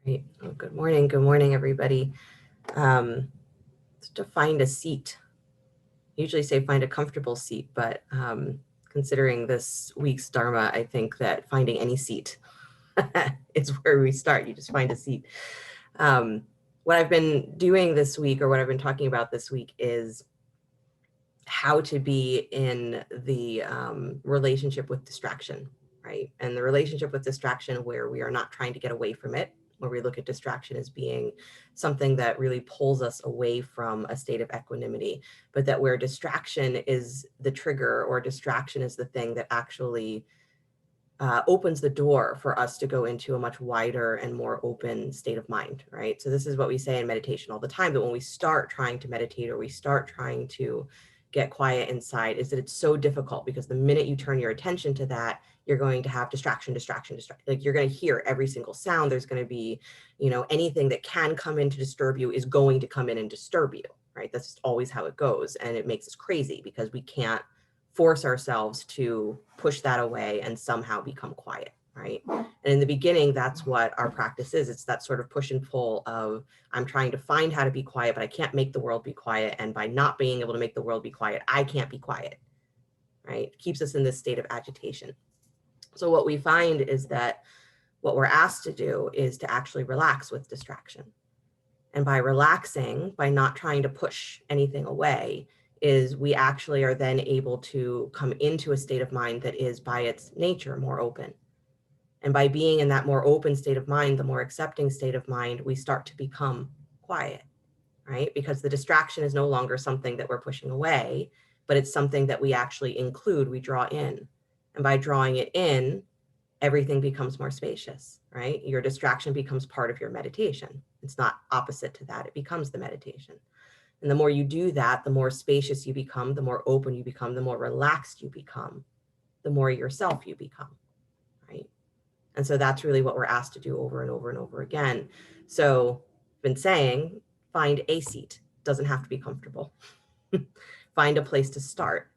Great. Well, good morning. Good morning, everybody. To find a seat. I usually say find a comfortable seat, but considering this week's Dharma, I think that finding any seat is where we start. You just find a seat. What I've been doing this week, or what I've been talking about this week, is how to be in the relationship with distraction, right? And the relationship with distraction where we are not trying to get away from it, where we look at distraction as being something that really pulls us away from a state of equanimity, but that where distraction is the trigger, or distraction is the thing that actually opens the door for us to go into a much wider and more open state of mind, right? So this is what we say in meditation all the time, that when we start trying to meditate, or we start trying to get quiet inside, is that it's so difficult, because the minute you turn your attention to that, you're going to have distraction. Like, you're going to hear every single sound. There's going to be, anything that can come in to disturb you is going to come in and disturb you, right? That's just always how it goes. And it makes us crazy, because we can't force ourselves to push that away and somehow become quiet, right? And in the beginning, that's what our practice is. It's that sort of push and pull of, I'm trying to find how to be quiet, but I can't make the world be quiet. And by not being able to make the world be quiet, I can't be quiet, right? It keeps us in this state of agitation. So what we find is that what we're asked to do is to actually relax with distraction. And by relaxing, by not trying to push anything away, is we actually are then able to come into a state of mind that is by its nature more open. And by being in that more open state of mind, the more accepting state of mind, we start to become quiet, right? Because the distraction is no longer something that we're pushing away, but it's something that we actually include, we draw in. And by drawing it in, everything becomes more spacious, right? Your distraction becomes part of your meditation. It's not opposite to that. It becomes the meditation. And the more you do that, the more spacious you become, the more open you become, the more relaxed you become, the more yourself you become, right? And so that's really what we're asked to do over and over and over again. So I've been saying, find a seat. It doesn't have to be comfortable. Find a place to start.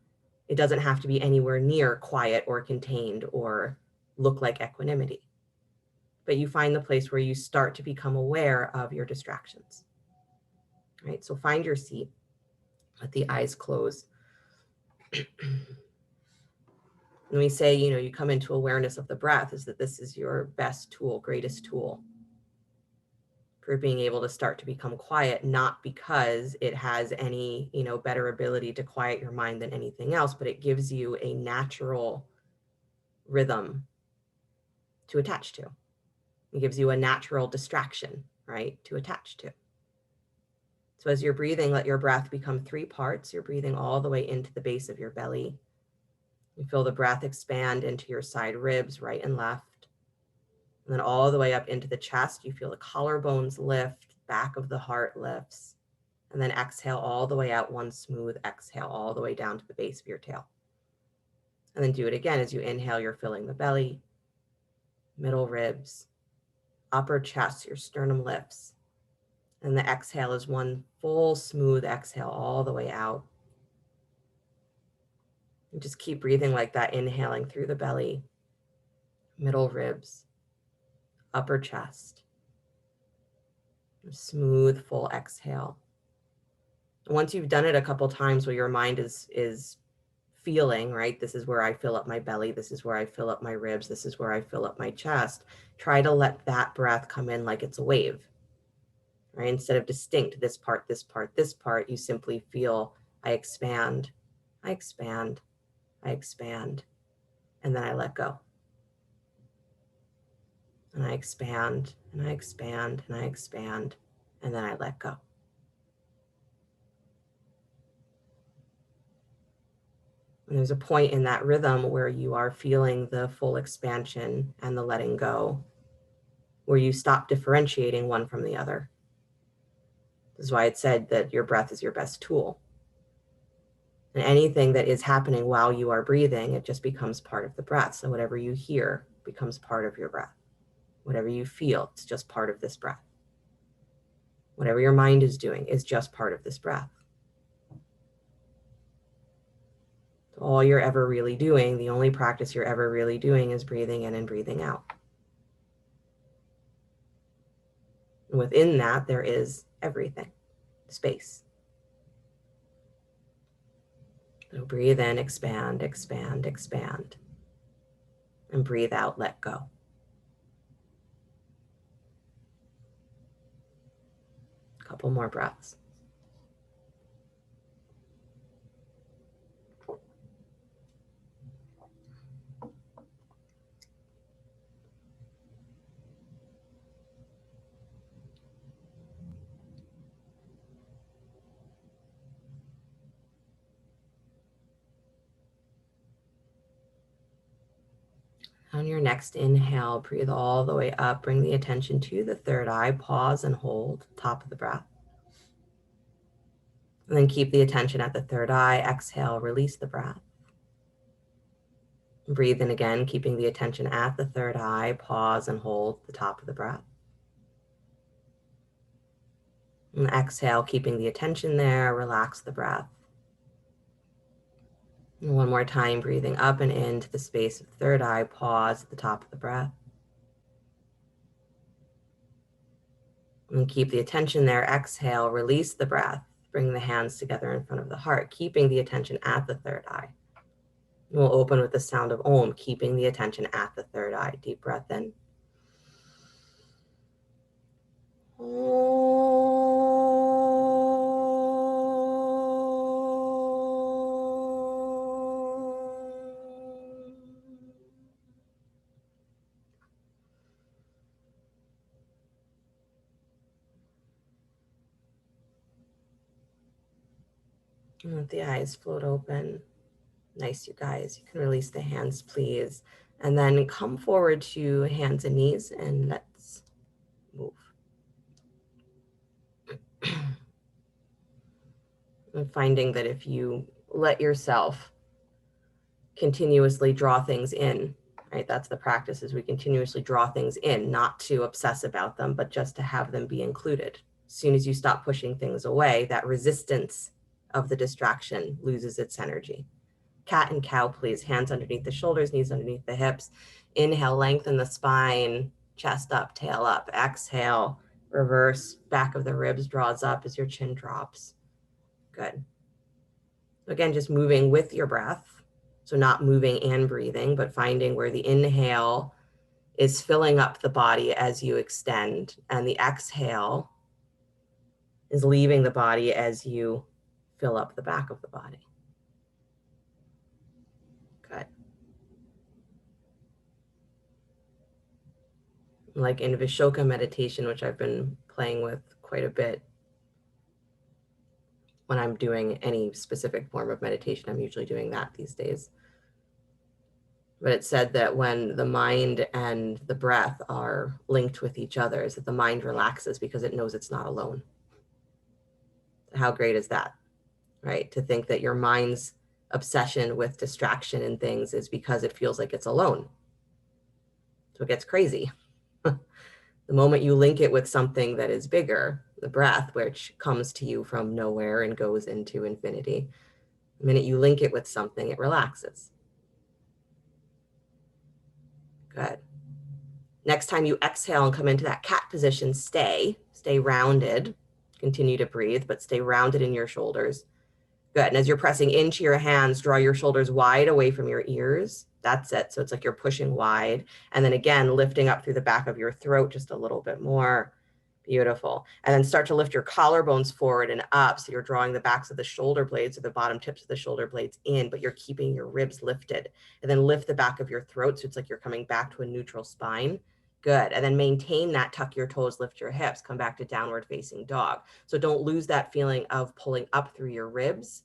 It doesn't have to be anywhere near quiet or contained or look like equanimity. But you find the place where you start to become aware of your distractions, right? So find your seat, let the eyes close. When we say, you come into awareness of the breath, is that this is your best tool, greatest tool for being able to start to become quiet, not because it has any, better ability to quiet your mind than anything else, but it gives you a natural rhythm to attach to. It gives you a natural distraction, right, to attach to. So as you're breathing, let your breath become 3 parts. You're breathing all the way into the base of your belly. You feel the breath expand into your side ribs, right and left. And then all the way up into the chest, you feel the collarbones lift, back of the heart lifts. And then exhale all the way out, one smooth exhale all the way down to the base of your tail. And then do it again. As you inhale, you're filling the belly, middle ribs, upper chest, your sternum lifts. And the exhale is one full smooth exhale all the way out. And just keep breathing like that, inhaling through the belly, middle ribs, upper chest. A smooth, full exhale. And once you've done it a couple times where your mind is feeling, right, this is where I fill up my belly, this is where I fill up my ribs, this is where I fill up my chest, try to let that breath come in like it's a wave, right? Instead of distinct, this part, this part, this part, you simply feel, I expand, I expand, I expand, and then I let go. And I expand, and I expand, and I expand, and then I let go. And there's a point in that rhythm where you are feeling the full expansion and the letting go, where you stop differentiating one from the other. This is why it said that your breath is your best tool. And anything that is happening while you are breathing, it just becomes part of the breath. So whatever you hear becomes part of your breath. Whatever you feel, it's just part of this breath. Whatever your mind is doing is just part of this breath. So all you're ever really doing, the only practice you're ever really doing, is breathing in and breathing out. Within that, there is everything, space. So breathe in, expand, expand, expand. And breathe out, let go. A couple more breaths. On your next inhale, breathe all the way up. Bring the attention to the third eye. Pause and hold, top of the breath. And then keep the attention at the third eye. Exhale, release the breath. Breathe in again, keeping the attention at the third eye. Pause and hold the top of the breath. And exhale, keeping the attention there. Relax the breath. And one more time, breathing up and into the space of the third eye. Pause at the top of the breath. And keep the attention there. Exhale, release the breath. Bring the hands together in front of the heart, keeping the attention at the third eye. We'll open with the sound of Om, keeping the attention at the third eye. Deep breath in. And let the eyes float open. Nice, you guys. You can release the hands, please. And then come forward to hands and knees, and let's move. And finding that if you let yourself continuously draw things in, right? That's the practice, is we continuously draw things in, not to obsess about them, but just to have them be included. As soon as you stop pushing things away, that resistance of the distraction loses its energy. Cat and cow, please. Hands underneath the shoulders, knees underneath the hips. Inhale, lengthen the spine, chest up, tail up. Exhale, reverse, back of the ribs draws up as your chin drops. Good. Again, just moving with your breath. So not moving and breathing, but finding where the inhale is filling up the body as you extend, and the exhale is leaving the body as you fill up the back of the body. Good. Like in Vishoka meditation, which I've been playing with quite a bit when I'm doing any specific form of meditation, I'm usually doing that these days. But it said that when the mind and the breath are linked with each other, is that the mind relaxes because it knows it's not alone. How great is that, right? To think that your mind's obsession with distraction and things is because it feels like it's alone. So it gets crazy. The moment you link it with something that is bigger, the breath, which comes to you from nowhere and goes into infinity, the minute you link it with something, it relaxes. Good. Next time you exhale and come into that cat position, stay rounded, continue to breathe, but stay rounded in your shoulders. Good. And as you're pressing into your hands, draw your shoulders wide away from your ears. That's it. So it's like you're pushing wide. And then again, lifting up through the back of your throat just a little bit more. Beautiful. And then start to lift your collarbones forward and up. So you're drawing the backs of the shoulder blades or the bottom tips of the shoulder blades in, but you're keeping your ribs lifted. And then lift the back of your throat. So it's like you're coming back to a neutral spine. Good. And then maintain that, tuck your toes, lift your hips, come back to downward facing dog. So don't lose that feeling of pulling up through your ribs.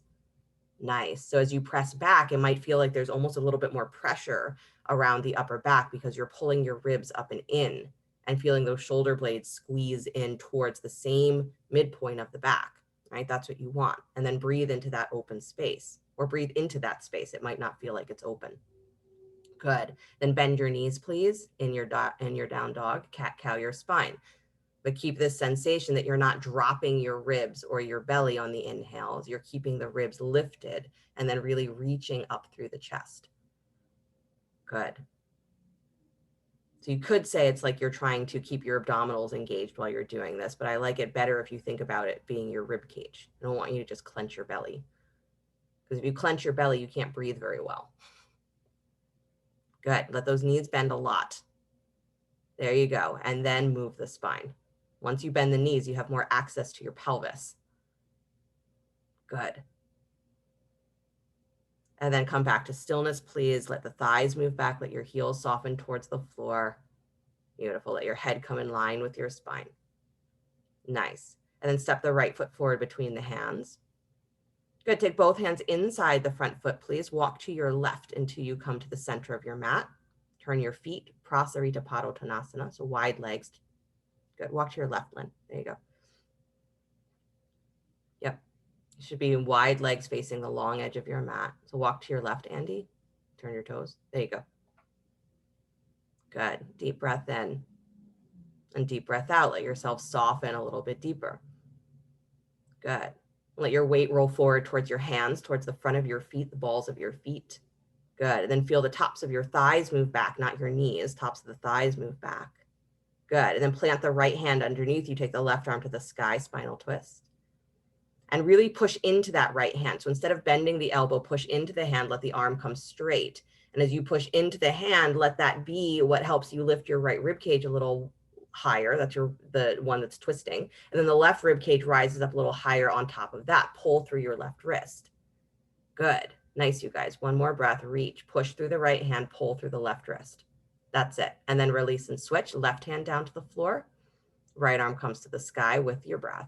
Nice. So as you press back, it might feel like there's almost a little bit more pressure around the upper back because you're pulling your ribs up and in and feeling those shoulder blades squeeze in towards the same midpoint of the back, right? That's what you want. And then breathe into that open space, or breathe into that space. It might not feel like it's open. Good. Then bend your knees, please, in your down dog, cat cow your spine. But keep this sensation that you're not dropping your ribs or your belly on the inhales. You're keeping the ribs lifted and then really reaching up through the chest. Good. So you could say it's like you're trying to keep your abdominals engaged while you're doing this, but I like it better if you think about it being your rib cage. I don't want you to just clench your belly, because if you clench your belly, you can't breathe very well. Good. Let those knees bend a lot. There you go. And then move the spine. Once you bend the knees, you have more access to your pelvis. Good. And then come back to stillness, please. Let the thighs move back. Let your heels soften towards the floor. Beautiful. Let your head come in line with your spine. Nice. And then step the right foot forward between the hands. Good. Take both hands inside the front foot, please. Walk to your left until you come to the center of your mat. Turn your feet, Prasarita Padottanasana, so wide legs. Good. Walk to your left, Lynn. There you go. Yep. You should be in wide legs facing the long edge of your mat. So walk to your left, Andy. Turn your toes. There you go. Good. Deep breath in and deep breath out. Let yourself soften a little bit deeper. Good. Let your weight roll forward towards your hands, towards the front of your feet, the balls of your feet. Good. And then feel the tops of your thighs move back, not your knees. Tops of the thighs move back. Good. And then plant the right hand underneath you. Take the left arm to the sky, spinal twist. And really push into that right hand. So instead of bending the elbow, push into the hand, let the arm come straight. And as you push into the hand, let that be what helps you lift your right rib cage a little higher. That's the one that's twisting. And then the left rib cage rises up a little higher on top of that. Pull through your left wrist. Good. Nice, you guys. One more breath. Reach, push through the right hand, pull through the left wrist. That's it. And then release and switch. Left hand down to the floor. Right arm comes to the sky with your breath.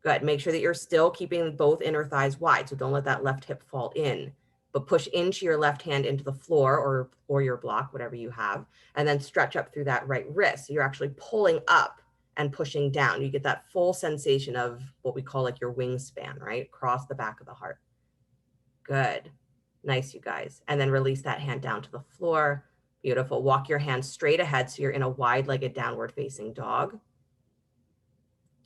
Good. Make sure that you're still keeping both inner thighs wide. So don't let that left hip fall in, but push into your left hand into the floor or your block, whatever you have, and then stretch up through that right wrist. So you're actually pulling up and pushing down. You get that full sensation of what we call like your wingspan, right? Across the back of the heart. Good. Nice, you guys. And then release that hand down to the floor. Beautiful. Walk your hands straight ahead so you're in a wide-legged downward facing dog.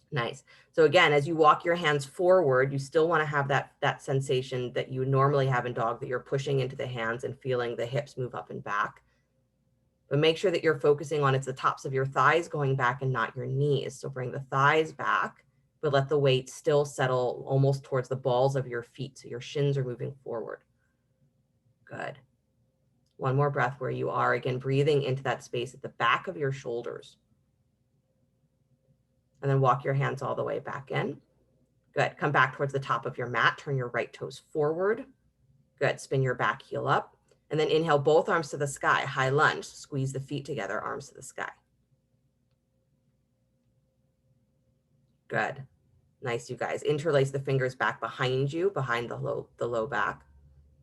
Nice. So again, as you walk your hands forward, you still want to have that sensation that you normally have in dog, that you're pushing into the hands and feeling the hips move up and back. But make sure that you're focusing on it's the tops of your thighs going back and not your knees. So bring the thighs back, but let the weight still settle almost towards the balls of your feet. So your shins are moving forward. Good. One more breath where you are. Again, breathing into that space at the back of your shoulders. And then walk your hands all the way back in. Good. Come back towards the top of your mat. Turn your right toes forward. Good. Spin your back heel up. And then inhale both arms to the sky. High lunge. Squeeze the feet together, arms to the sky. Good. Nice, you guys. Interlace the fingers back behind you, behind the low back.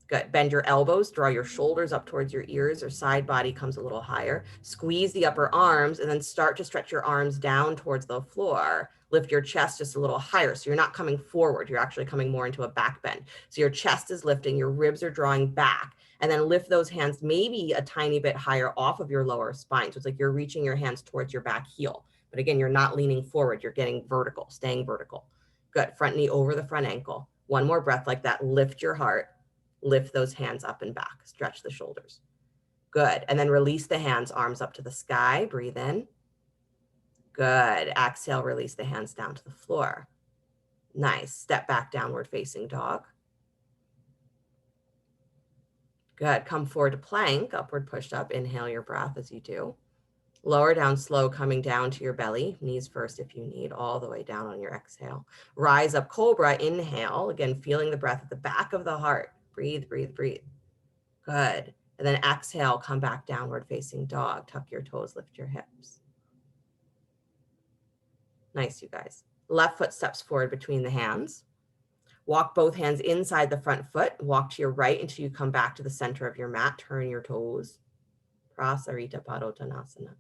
Good. Bend your elbows, draw your shoulders up towards your ears, or side body comes a little higher. Squeeze the upper arms and then start to stretch your arms down towards the floor. Lift your chest just a little higher. So you're not coming forward. You're actually coming more into a back bend. So your chest is lifting, your ribs are drawing back, and then lift those hands maybe a tiny bit higher off of your lower spine. So it's like you're reaching your hands towards your back heel. But again, you're not leaning forward. You're getting vertical, staying vertical. Good. Front knee over the front ankle. One more breath like that. Lift your heart. Lift those hands up and back. Stretch the shoulders. Good. And then release the hands, arms up to the sky. Breathe in. Good. Exhale, release the hands down to the floor. Nice. Step back, downward facing dog. Good. Come forward to plank, upward push up. Inhale your breath as you do. Lower down slow, coming down to your belly. Knees first if you need, all the way down on your exhale. Rise up, cobra. Inhale. Again, feeling the breath at the back of the heart. Breathe, breathe, breathe. Good. And then exhale, come back, downward facing dog. Tuck your toes, lift your hips. Nice, you guys. Left foot steps forward between the hands. Walk both hands inside the front foot. Walk to your right until you come back to the center of your mat. Turn your toes. Prasarita Padottanasana.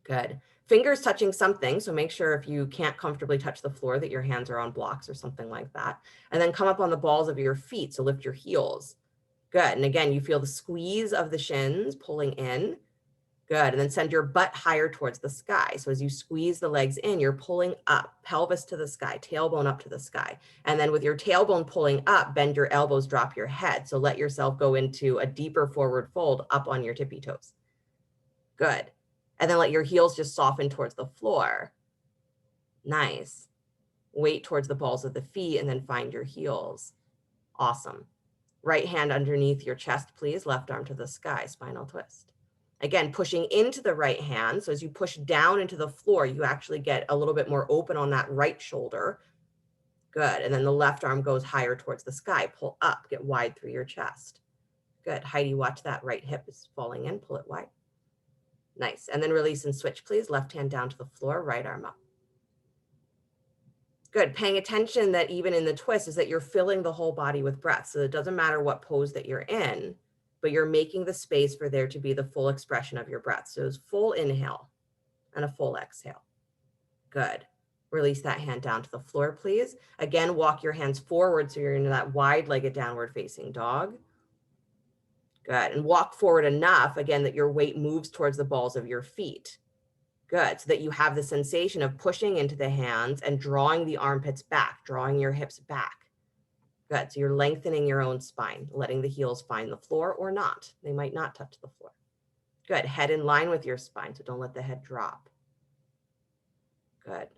Good. Fingers touching something. So make sure if you can't comfortably touch the floor that your hands are on blocks or something like that. And then come up on the balls of your feet. So lift your heels. Good. And again, you feel the squeeze of the shins pulling in. Good. And then send your butt higher towards the sky. So as you squeeze the legs in, you're pulling up, pelvis to the sky, tailbone up to the sky. And then with your tailbone pulling up, bend your elbows, drop your head. So let yourself go into a deeper forward fold up on your tippy toes. Good. And then let your heels just soften towards the floor. Nice. Weight towards the balls of the feet and then find your heels. Awesome. Right hand underneath your chest, please. Left arm to the sky, spinal twist. Again, pushing into the right hand. So as you push down into the floor, you actually get a little bit more open on that right shoulder. Good. And then the left arm goes higher towards the sky. Pull up, get wide through your chest. Good. Heidi, watch that right hip is falling in. Pull it wide. Nice. And then release and switch, please. Left hand down to the floor, right arm up. Good. Paying attention that even in the twist is that you're filling the whole body with breath. So it doesn't matter what pose that you're in, but you're making the space for there to be the full expression of your breath. So it's full inhale and a full exhale. Good. Release that hand down to the floor, please. Again, walk your hands forward so you're in that wide-legged downward facing dog. Good. And walk forward enough, again, that your weight moves towards the balls of your feet. Good. So that you have the sensation of pushing into the hands and drawing the armpits back, drawing your hips back. Good. So you're lengthening your own spine, letting the heels find the floor or not. They might not touch the floor. Good. Head in line with your spine, so don't let the head drop. Good.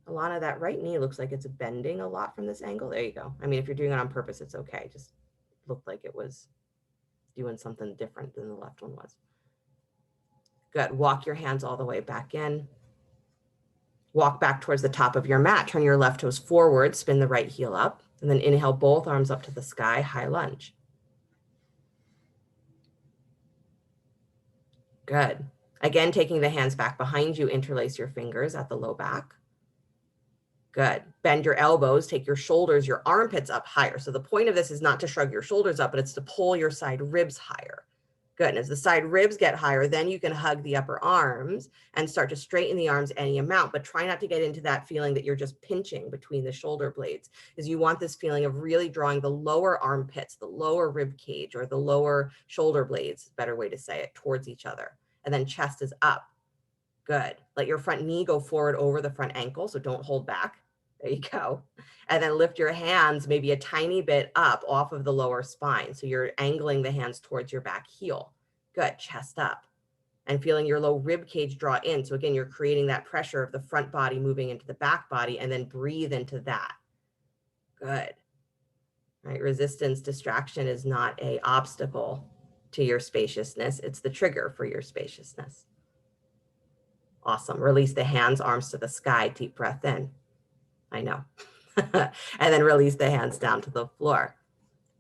Alana, that right knee looks like it's bending a lot from this angle. There you go. I mean, if you're doing it on purpose, it's okay. Just looked like it was doing something different than the left one was. Good. Walk your hands all the way back in. Walk back towards the top of your mat. Turn your left toes forward, spin the right heel up, and then inhale both arms up to the sky, high lunge. Good. Again, taking the hands back behind you, interlace your fingers at the low back. Good. Bend your elbows, take your shoulders, your armpits up higher. So the point of this is not to shrug your shoulders up, but it's to pull your side ribs higher. Good. And as the side ribs get higher, then you can hug the upper arms and start to straighten the arms any amount, but try not to get into that feeling that you're just pinching between the shoulder blades, because you want this feeling of really drawing the lower armpits, the lower rib cage, or the lower shoulder blades, better way to say it, towards each other. And then chest is up. Good. Let your front knee go forward over the front ankle, so don't hold back. There you go. And then lift your hands maybe a tiny bit up off of the lower spine. So you're angling the hands towards your back heel. Good. Chest up and feeling your low rib cage draw in. So again, you're creating that pressure of the front body moving into the back body, and then breathe into that. Good. Right. Resistance, distraction is not an obstacle to your spaciousness. It's the trigger for your spaciousness. Awesome. Release the hands, arms to the sky. Deep breath in. I know. And then release the hands down to the floor.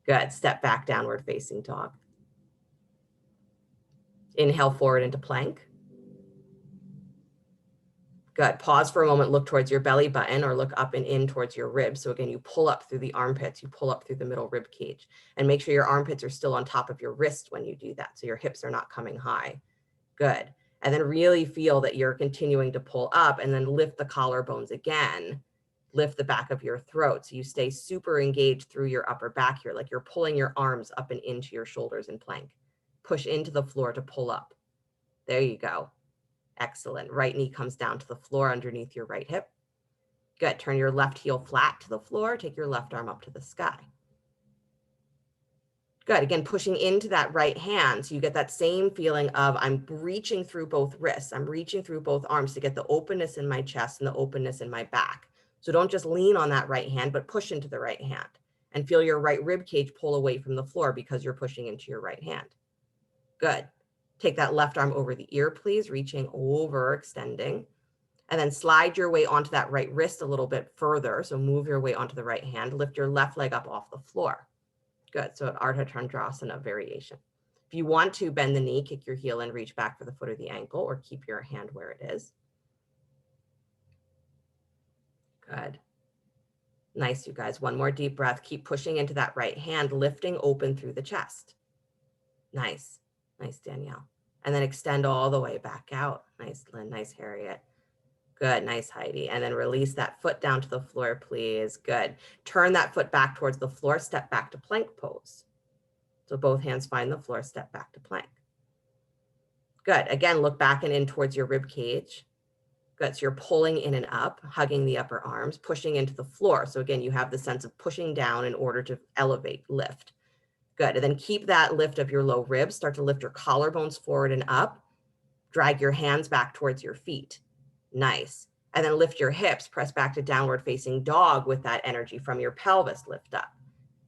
Good. Step back, downward facing dog. Inhale forward into plank. Good. Pause for a moment, look towards your belly button or look up and in towards your ribs. So again, you pull up through the armpits, you pull up through the middle rib cage, and make sure your armpits are still on top of your wrist when you do that. So your hips are not coming high. Good. And then really feel that you're continuing to pull up, and then lift the collarbones again. Lift the back of your throat. So you stay super engaged through your upper back here, like you're pulling your arms up and into your shoulders in plank. Push into the floor to pull up. There you go. Excellent. Right knee comes down to the floor underneath your right hip. Good. Turn your left heel flat to the floor. Take your left arm up to the sky. Good. Again, pushing into that right hand. So you get that same feeling of I'm reaching through both wrists. I'm reaching through both arms to get the openness in my chest and the openness in my back. So don't just lean on that right hand, but push into the right hand and feel your right rib cage pull away from the floor because you're pushing into your right hand. Good. Take that left arm over the ear, please, reaching over, extending, and then slide your weight onto that right wrist a little bit further. So move your weight onto the right hand, lift your left leg up off the floor. Good. So an Ardha Chandrasana variation. If you want to bend the knee, kick your heel and reach back for the foot or the ankle, or keep your hand where it is. Good. Nice, you guys. One more deep breath. Keep pushing into that right hand, lifting open through the chest. Nice. Nice, Danielle. And then extend all the way back out. Nice, Lynn. Nice, Harriet. Good. Nice, Heidi. And then release that foot down to the floor, please. Good. Turn that foot back towards the floor. Step back to plank pose. So both hands find the floor. Step back to plank. Good. Again, look back and in towards your rib cage. Good. So you're pulling in and up, hugging the upper arms, pushing into the floor. So again, you have the sense of pushing down in order to elevate, lift. Good. And then keep that lift of your low ribs. Start to lift your collarbones forward and up. Drag your hands back towards your feet. Nice. And then lift your hips, press back to downward facing dog with that energy from your pelvis, lift up.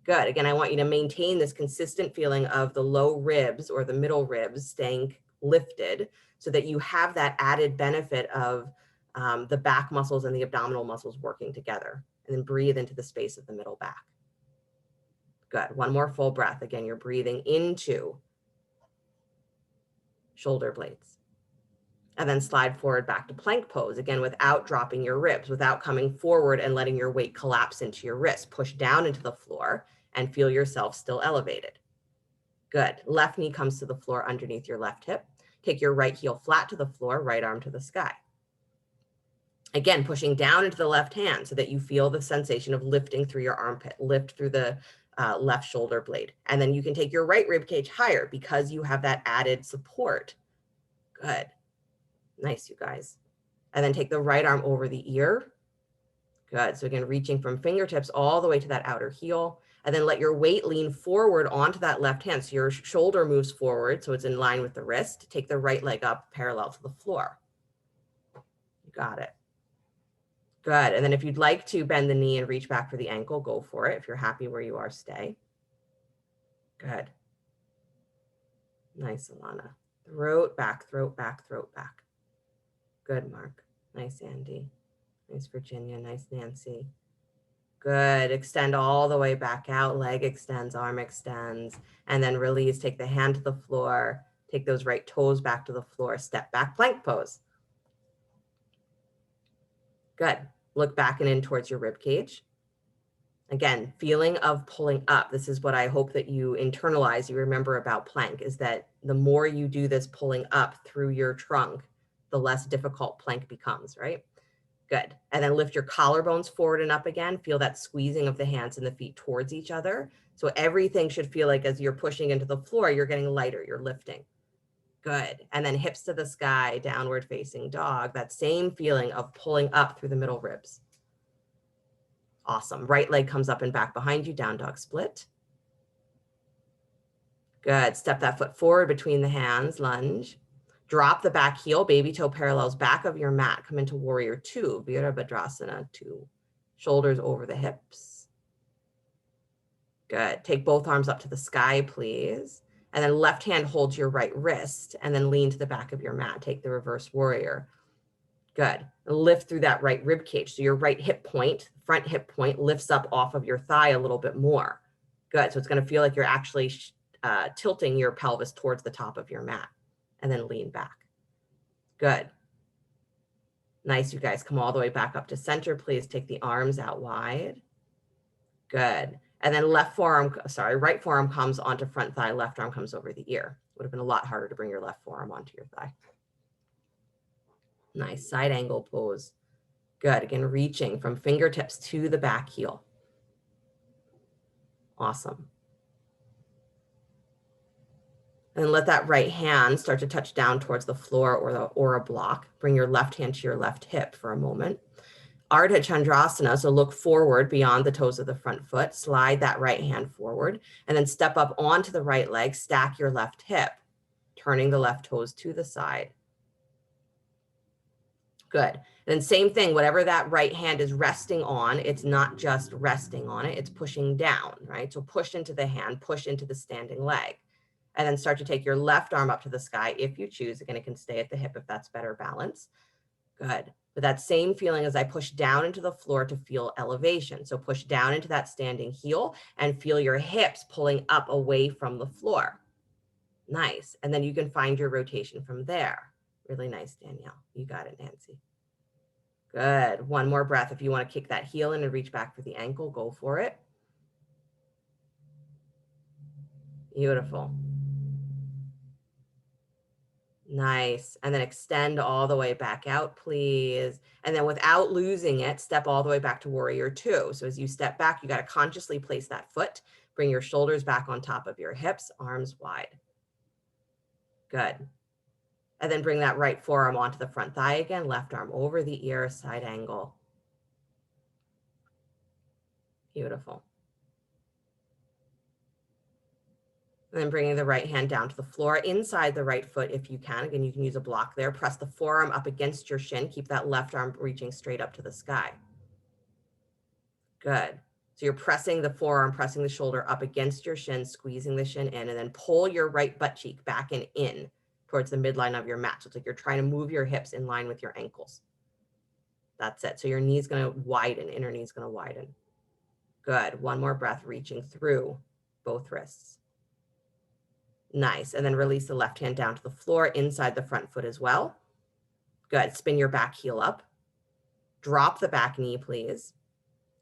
Good. Again, I want you to maintain this consistent feeling of the low ribs or the middle ribs staying lifted so that you have that added benefit of the back muscles and the abdominal muscles working together. And then breathe into the space of the middle back. Good. One more full breath. Again, you're breathing into shoulder blades. And then slide forward back to plank pose, again, without dropping your ribs, without coming forward and letting your weight collapse into your wrist. Push down into the floor and feel yourself still elevated. Good. Left knee comes to the floor underneath your left hip. Take your right heel flat to the floor, right arm to the sky. Again, pushing down into the left hand so that you feel the sensation of lifting through your armpit, lift through the left shoulder blade. And then you can take your right rib cage higher because you have that added support. Good. Nice, you guys. And then take the right arm over the ear. Good. So again, reaching from fingertips all the way to that outer heel. And then let your weight lean forward onto that left hand. So your shoulder moves forward so it's in line with the wrist. Take the right leg up parallel to the floor. You got it. Good. And then if you'd like to bend the knee and reach back for the ankle, go for it. If you're happy where you are, stay. Good. Nice, Alana. Throat back, throat back, throat back. Good, Mark. Nice, Andy. Nice, Virginia. Nice, Nancy. Good. Extend all the way back out. Leg extends, arm extends, and then release. Take the hand to the floor. Take those right toes back to the floor. Step back, plank pose. Good. Look back and in towards your rib cage. Again, feeling of pulling up. This is what I hope that you internalize, you remember about plank, is that the more you do this pulling up through your trunk, the less difficult plank becomes, right? Good. And then lift your collarbones forward and up again. Feel that squeezing of the hands and the feet towards each other. So everything should feel like as you're pushing into the floor, you're getting lighter, you're lifting. Good. And then hips to the sky, downward facing dog. That same feeling of pulling up through the middle ribs. Awesome. Right leg comes up and back behind you, down dog split. Good. Step that foot forward between the hands, lunge. Drop the back heel, baby toe parallels back of your mat. Come into warrior two, Virabhadrasana 2. Shoulders over the hips. Good. Take both arms up to the sky, please. And then left hand holds your right wrist and then lean to the back of your mat. Take the reverse warrior. Good. Lift through that right rib cage. So your right hip point, front hip point lifts up off of your thigh a little bit more. Good. So it's going to feel like you're actually tilting your pelvis towards the top of your mat. And then lean back. Good. Nice, you guys. Come all the way back up to center. Please take the arms out wide. Good. And then right forearm comes onto front thigh, left arm comes over the ear. Would have been a lot harder to bring your left forearm onto your thigh. Nice, side angle pose. Good. Again, reaching from fingertips to the back heel. Awesome. And let that right hand start to touch down towards the floor or a block. Bring your left hand to your left hip for a moment. Ardha Chandrasana, so look forward beyond the toes of the front foot. Slide that right hand forward and then step up onto the right leg. Stack your left hip, turning the left toes to the side. Good. Then same thing, whatever that right hand is resting on, it's not just resting on it, it's pushing down, right? So push into the hand, push into the standing leg. And then start to take your left arm up to the sky if you choose. Again, it can stay at the hip if that's better balance. Good. But that same feeling as I push down into the floor to feel elevation. So push down into that standing heel and feel your hips pulling up away from the floor. Nice. And then you can find your rotation from there. Really nice, Danielle. You got it, Nancy. Good. One more breath. If you want to kick that heel in and reach back for the ankle, go for it. Beautiful. Nice. And then extend all the way back out, please. And then without losing it, step all the way back to warrior two. So as you step back, you got to consciously place that foot. Bring your shoulders back on top of your hips, arms wide. Good. And then bring that right forearm onto the front thigh again, left arm over the ear, side angle. Beautiful. And then bringing the right hand down to the floor, inside the right foot if you can. Again, you can use a block there. Press the forearm up against your shin. Keep that left arm reaching straight up to the sky. Good. So you're pressing the forearm, pressing the shoulder up against your shin, squeezing the shin in, and then pull your right butt cheek back and in towards the midline of your mat. So it's like you're trying to move your hips in line with your ankles. That's it. So your knee's going to widen, inner knee's going to widen. Good. One more breath, reaching through both wrists. Nice. And then release the left hand down to the floor inside the front foot as well. Good. Spin your back heel up. Drop the back knee, please.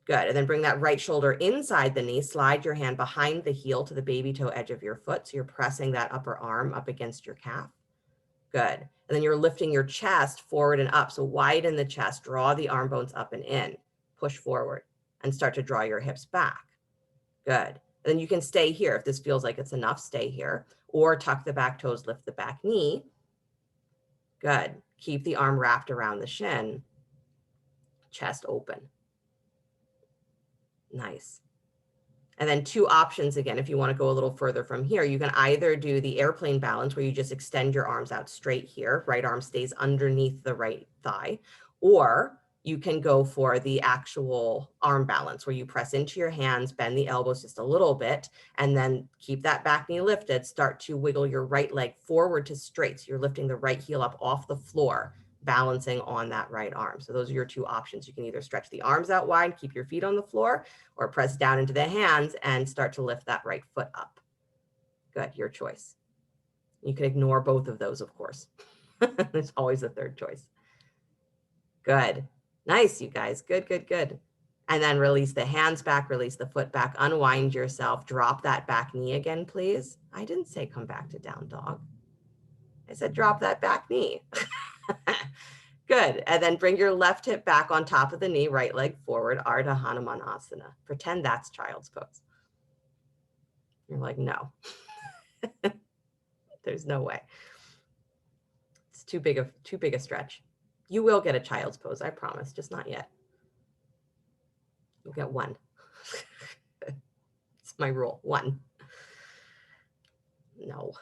Good. And then bring that right shoulder inside the knee. Slide your hand behind the heel to the baby toe edge of your foot. So you're pressing that upper arm up against your calf. Good. And then you're lifting your chest forward and up. So widen the chest, draw the arm bones up and in, push forward and start to draw your hips back. Good. And then you can stay here. If this feels like it's enough, stay here or tuck the back toes, lift the back knee. Good. Keep the arm wrapped around the shin, chest open. Nice. And then two options again, if you want to go a little further from here, you can either do the airplane balance where you just extend your arms out straight here, right arm stays underneath the right thigh, or you can go for the actual arm balance where you press into your hands, bend the elbows just a little bit, and then keep that back knee lifted, start to wiggle your right leg forward to straight. So you're lifting the right heel up off the floor, balancing on that right arm. So those are your two options. You can either stretch the arms out wide, keep your feet on the floor, or press down into the hands and start to lift that right foot up. Good, your choice. You can ignore both of those, of course. There's always a third choice. Good. Nice, you guys. Good, good, good. And then release the hands back, release the foot back, unwind yourself, drop that back knee again, please. I didn't say come back to down dog. I said drop that back knee. Good. And then bring your left hip back on top of the knee, right leg forward, Ardha Hanumanasana. Pretend that's child's pose. You're like, no, there's no way. It's too big a stretch. You will get a child's pose, I promise, just not yet. You'll get one. It's my rule, one. No.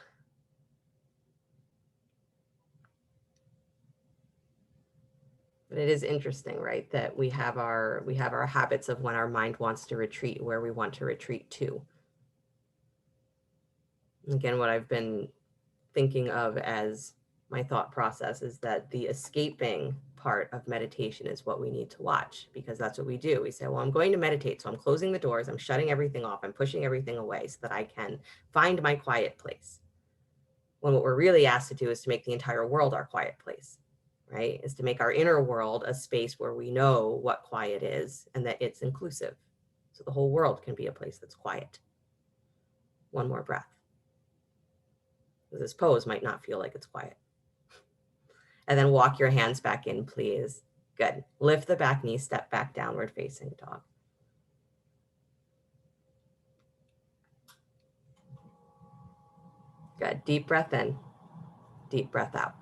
But it is interesting, right? That we have our habits of when our mind wants to retreat, where we want to retreat to. Again, what I've been thinking of as my thought process is that the escaping part of meditation is what we need to watch, because that's what we do. We say, well, I'm going to meditate, so I'm closing the doors, I'm shutting everything off, I'm pushing everything away so that I can find my quiet place. When what we're really asked to do is to make the entire world our quiet place, right? Is to make our inner world a space where we know what quiet is and that it's inclusive. So the whole world can be a place that's quiet. One more breath. This pose might not feel like it's quiet. And then walk your hands back in, please. Good. Lift the back knee, step back, downward facing dog. Good. Deep breath in, deep breath out.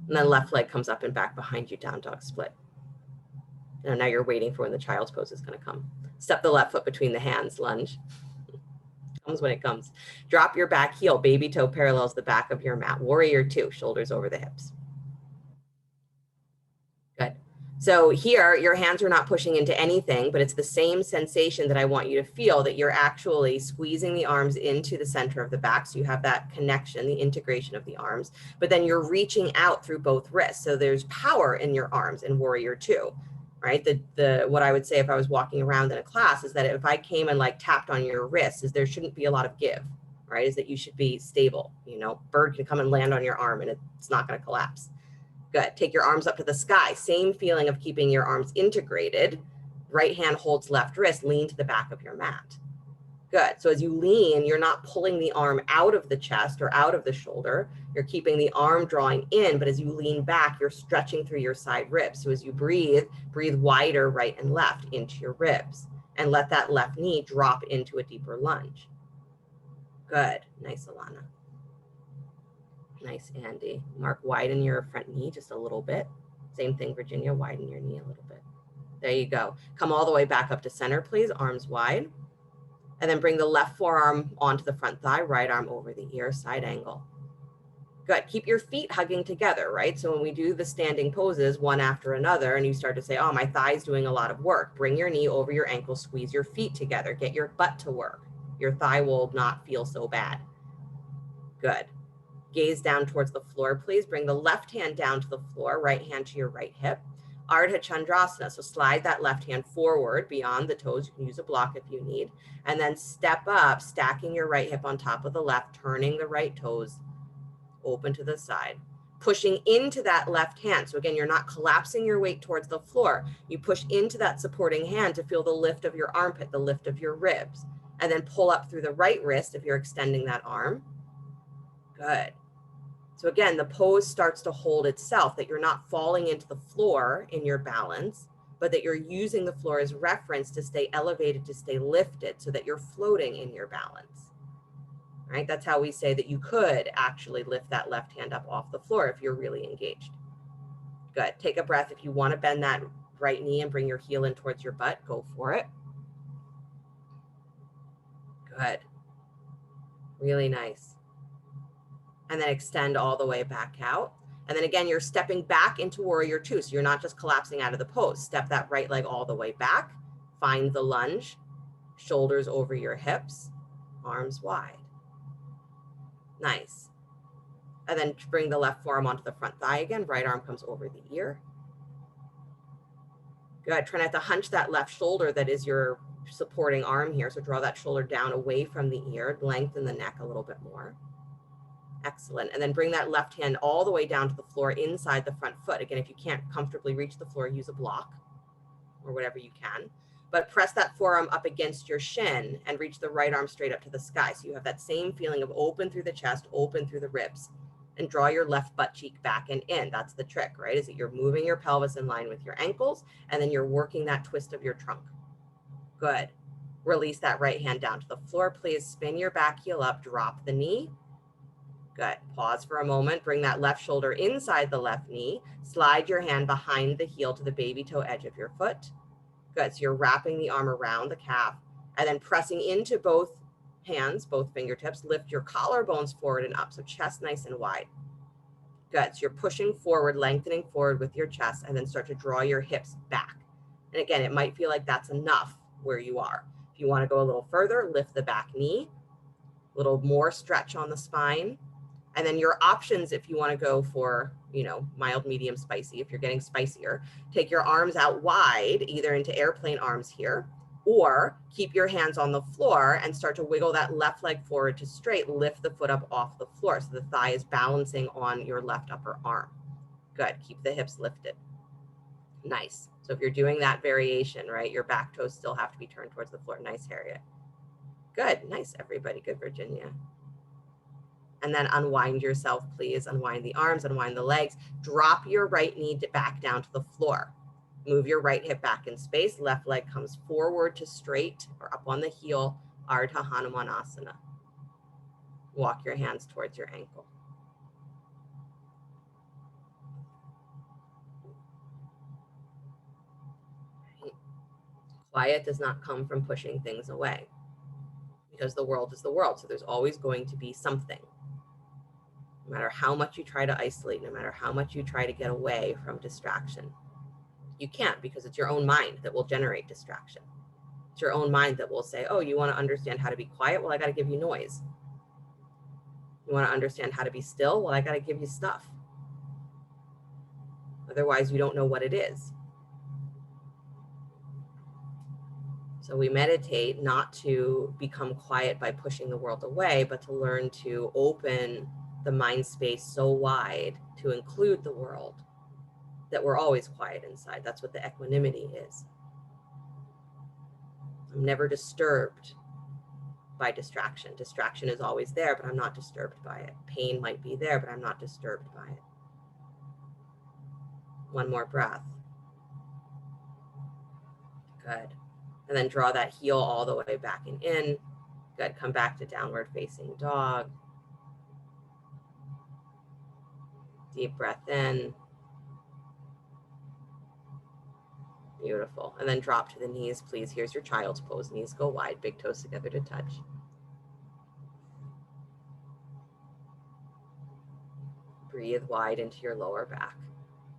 And then left leg comes up and back behind you, down dog split. Now you're waiting for when the child's pose is going to come. Step the left foot between the hands, lunge. Comes when it comes. Drop your back heel, baby toe parallels the back of your mat. Warrior two, shoulders over the hips. Good. So here, your hands are not pushing into anything, but it's the same sensation that I want you to feel, that you're actually squeezing the arms into the center of the back. So you have that connection, the integration of the arms, but then you're reaching out through both wrists. So there's power in your arms in warrior two, right? What I would say if I was walking around in a class is that if I came and like tapped on your wrists, is there shouldn't be a lot of give, right? Is that you should be stable. You know, bird can come and land on your arm and it's not going to collapse. Good. Take your arms up to the sky. Same feeling of keeping your arms integrated. Right hand holds left wrist. Lean to the back of your mat. Good. So as you lean, you're not pulling the arm out of the chest or out of the shoulder. You're keeping the arm drawing in, but as you lean back, you're stretching through your side ribs. So as you breathe, breathe wider right and left into your ribs and let that left knee drop into a deeper lunge. Good. Nice, Alana. Nice, Andy. Mark, widen your front knee just a little bit. Same thing, Virginia, widen your knee a little bit. There you go. Come all the way back up to center, please, arms wide. And then bring the left forearm onto the front thigh, right arm over the ear, side angle. Good. Keep your feet hugging together, right? So when we do the standing poses one after another, and you start to say, oh, my thigh's doing a lot of work, bring your knee over your ankle, squeeze your feet together, get your butt to work. Your thigh will not feel so bad. Good. Gaze down towards the floor, please. Bring the left hand down to the floor, right hand to your right hip. Ardha Chandrasana. So slide that left hand forward beyond the toes. You can use a block if you need. And then step up, stacking your right hip on top of the left, turning the right toes open to the side, pushing into that left hand. So again, you're not collapsing your weight towards the floor. You push into that supporting hand to feel the lift of your armpit, the lift of your ribs, and then pull up through the right wrist if you're extending that arm. Good. So again, the pose starts to hold itself, that you're not falling into the floor in your balance, but that you're using the floor as reference to stay elevated, to stay lifted, so that you're floating in your balance. Right? That's how we say that you could actually lift that left hand up off the floor if you're really engaged. Good. Take a breath. If you want to bend that right knee and bring your heel in towards your butt, go for it. Good. Really nice. And then extend all the way back out. And then again, you're stepping back into warrior two. So you're not just collapsing out of the pose. Step that right leg all the way back. Find the lunge. Shoulders over your hips. Arms wide. Nice. And then bring the left forearm onto the front thigh again. Right arm comes over the ear. Good. Try not to hunch that left shoulder that is your supporting arm here. So draw that shoulder down away from the ear. Lengthen the neck a little bit more. Excellent. And then bring that left hand all the way down to the floor inside the front foot. Again, if you can't comfortably reach the floor, use a block or whatever you can. But press that forearm up against your shin and reach the right arm straight up to the sky. So you have that same feeling of open through the chest, open through the ribs. And draw your left butt cheek back and in. That's the trick, right? Is that you're moving your pelvis in line with your ankles, and then you're working that twist of your trunk. Good. Release that right hand down to the floor, please. Spin your back heel up, drop the knee. Good. Pause for a moment. Bring that left shoulder inside the left knee. Slide your hand behind the heel to the baby toe edge of your foot. Good. So you're wrapping the arm around the calf and then pressing into both hands, both fingertips. Lift your collarbones forward and up. So chest nice and wide. Good. So you're pushing forward, lengthening forward with your chest, and then start to draw your hips back. And again, it might feel like that's enough where you are. If you want to go a little further, lift the back knee, a little more stretch on the spine. And then your options, if you want to go for, mild, medium, spicy, if you're getting spicier, take your arms out wide, either into airplane arms here, or keep your hands on the floor and start to wiggle that left leg forward to straight, lift the foot up off the floor. So the thigh is balancing on your left upper arm. Good. Keep the hips lifted. Nice. So if you're doing that variation, right, your back toes still have to be turned towards the floor. Nice, Harriet. Good. Nice, everybody. Good, Virginia. And then unwind yourself, please. Unwind the arms, unwind the legs. Drop your right knee back down to the floor. Move your right hip back in space. Left leg comes forward to straight or up on the heel. Ardha Hanumanasana. Walk your hands towards your ankle. Right. Quiet does not come from pushing things away, because the world is the world. So there's always going to be something. No matter how much you try to isolate, no matter how much you try to get away from distraction, you can't, because it's your own mind that will generate distraction. It's your own mind that will say, oh, you want to understand how to be quiet? Well, I got to give you noise. You want to understand how to be still? Well, I got to give you stuff. Otherwise, you don't know what it is. So we meditate not to become quiet by pushing the world away, but to learn to open the mind space so wide to include the world that we're always quiet inside. That's what the equanimity is. I'm never disturbed by distraction. Distraction is always there, but I'm not disturbed by it. Pain might be there, but I'm not disturbed by it. One more breath. Good. And then draw that heel all the way back and in. Good. Come back to downward facing dog. Deep breath in. Beautiful. And then drop to the knees, please. Here's your child's pose. Knees go wide, big toes together to touch. Breathe wide into your lower back.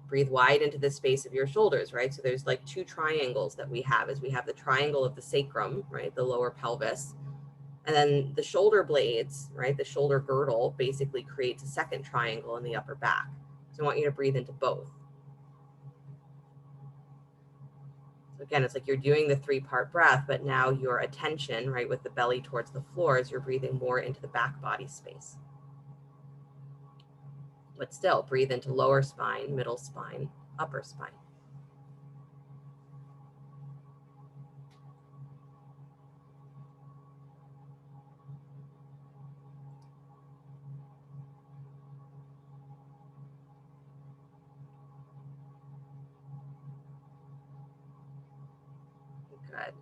Breathe wide into the space of your shoulders, right? So there's like two triangles that we have, as we have the triangle of the sacrum, right? The lower pelvis. And then the shoulder blades, right? The shoulder girdle basically creates a second triangle in the upper back. So I want you to breathe into both. So again, it's like you're doing the 3-part breath, but now your attention, right, with the belly towards the floor, is you're breathing more into the back body space. But still, breathe into lower spine, middle spine, upper spine. Good.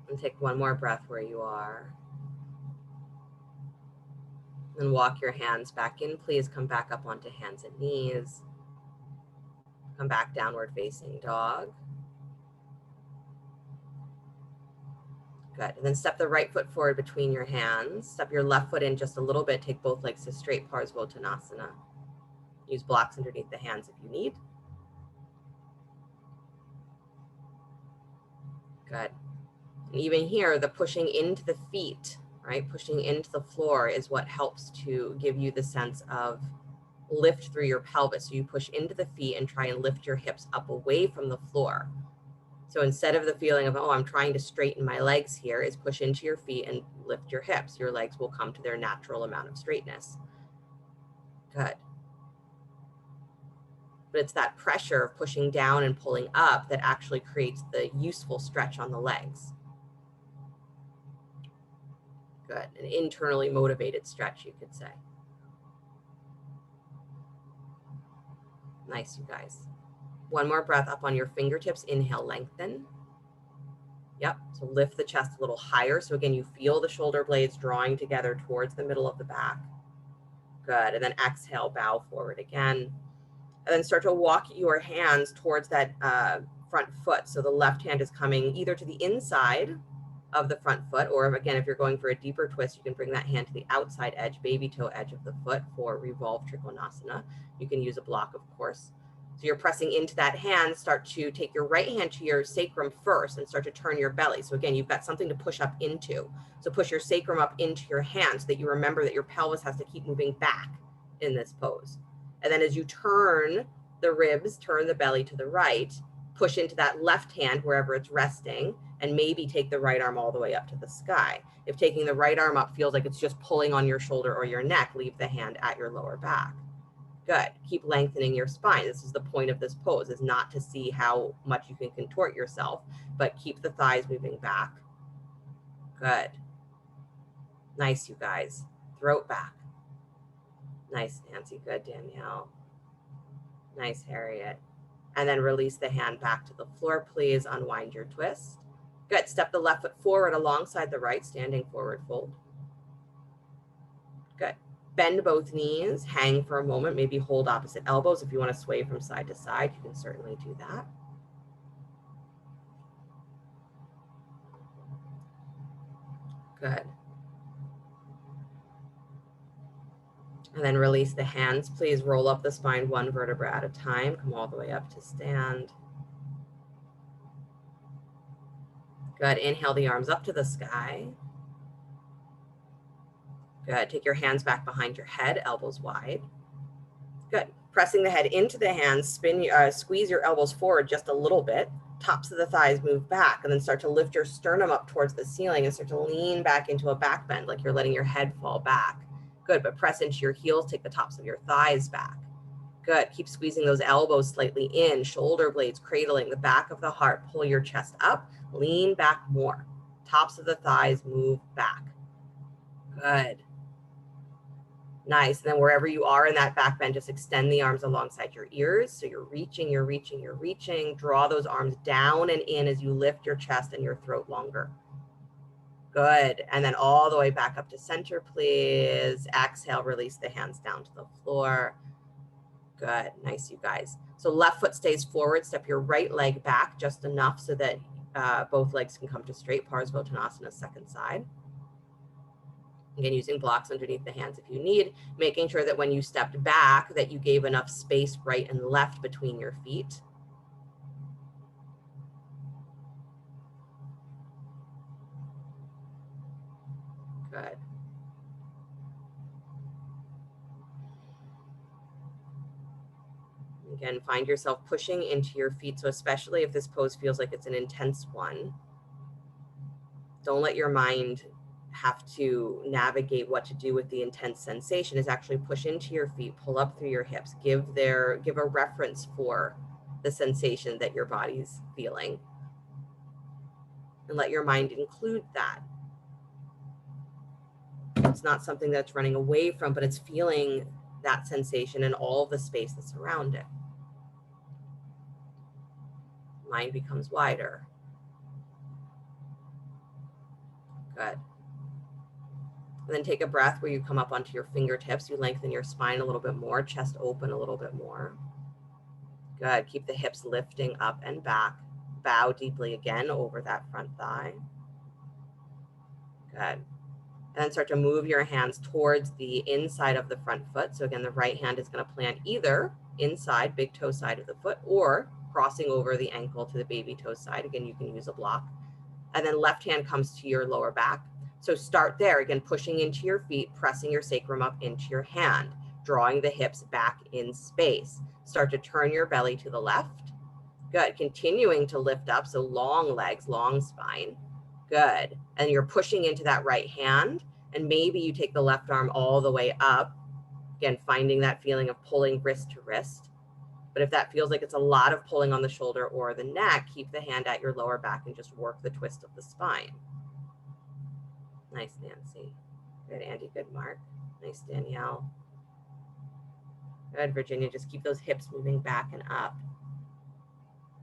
And take one more breath where you are. And walk your hands back in. Please come back up onto hands and knees. Come back, downward facing dog. Good. And then step the right foot forward between your hands. Step your left foot in just a little bit. Take both legs to straight Parsvottanasana. Use blocks underneath the hands if you need. Good. And even here, the pushing into the feet, right? Pushing into the floor is what helps to give you the sense of lift through your pelvis. So you push into the feet and try and lift your hips up away from the floor. So instead of the feeling of, oh, I'm trying to straighten my legs here, is push into your feet and lift your hips. Your legs will come to their natural amount of straightness. Good. But it's that pressure of pushing down and pulling up that actually creates the useful stretch on the legs. Good. An internally motivated stretch, you could say. Nice, you guys. One more breath up on your fingertips. Inhale, lengthen. Yep. So lift the chest a little higher. So again, you feel the shoulder blades drawing together towards the middle of the back. Good. And then exhale, bow forward again. And then start to walk your hands towards that front foot. So the left hand is coming either to the inside of the front foot, or again, if you're going for a deeper twist, you can bring that hand to the outside edge, baby toe edge of the foot for revolved Trikonasana. You can use a block, of course. So you're pressing into that hand. Start to take your right hand to your sacrum first and start to turn your belly. So again, you've got something to push up into. So push your sacrum up into your hand so that you remember that your pelvis has to keep moving back in this pose. And then as you turn the ribs, turn the belly to the right, push into that left hand wherever it's resting, and maybe take the right arm all the way up to the sky. If taking the right arm up feels like it's just pulling on your shoulder or your neck, leave the hand at your lower back. Good. Keep lengthening your spine. This is the point of this pose, is not to see how much you can contort yourself, but keep the thighs moving back. Good. Nice, you guys. Throat back. Nice, Nancy. Good, Danielle. Nice, Harriet. And then release the hand back to the floor, please. Unwind your twist. Good. Step the left foot forward alongside the right, standing forward fold. Good. Bend both knees, hang for a moment, maybe hold opposite elbows. If you want to sway from side to side, you can certainly do that. Good. And then release the hands. Please roll up the spine one vertebra at a time. Come all the way up to stand. Good. Inhale the arms up to the sky. Good. Take your hands back behind your head, elbows wide. Good. Pressing the head into the hands, squeeze your elbows forward just a little bit. Tops of the thighs move back, and then start to lift your sternum up towards the ceiling and start to lean back into a back bend, like you're letting your head fall back. Good, but press into your heels, take the tops of your thighs back. Good, keep squeezing those elbows slightly in, shoulder blades cradling the back of the heart. Pull your chest up, lean back more. Tops of the thighs move back. Good. Nice. And then wherever you are in that back bend, just extend the arms alongside your ears. So you're reaching, you're reaching, you're reaching. Draw those arms down and in as you lift your chest and your throat longer. Good. And then all the way back up to center, please. Exhale, release the hands down to the floor. Good. Nice, you guys. So left foot stays forward. Step your right leg back just enough so that both legs can come to straight. Parsvottanasana, second side. Again, using blocks underneath the hands if you need, making sure that when you stepped back that you gave enough space right and left between your feet. Good. Again, find yourself pushing into your feet. So especially if this pose feels like it's an intense one, don't let your mind have to navigate what to do with the intense sensation. Is actually push into your feet, pull up through your hips, give a reference for the sensation that your body's feeling, and let your mind include that. It's not something that's running away from, but it's feeling that sensation and all the space that's around it. Mind becomes wider. Good. And then take a breath where you come up onto your fingertips. You lengthen your spine a little bit more, chest open a little bit more. Good. Keep the hips lifting up and back. Bow deeply again over that front thigh. Good. And then start to move your hands towards the inside of the front foot. So again, the right hand is going to plant either inside, big toe side of the foot, or crossing over the ankle to the baby toe side. Again, you can use a block. And then left hand comes to your lower back. So start there, again, pushing into your feet, pressing your sacrum up into your hand, drawing the hips back in space. Start to turn your belly to the left. Good. Continuing to lift up. So long legs, long spine. Good. And you're pushing into that right hand. And maybe you take the left arm all the way up. Again, finding that feeling of pulling wrist to wrist. But if that feels like it's a lot of pulling on the shoulder or the neck, keep the hand at your lower back and just work the twist of the spine. Nice, Nancy. Good, Andy. Good, Mark. Nice, Danielle. Good, Virginia. Just keep those hips moving back and up.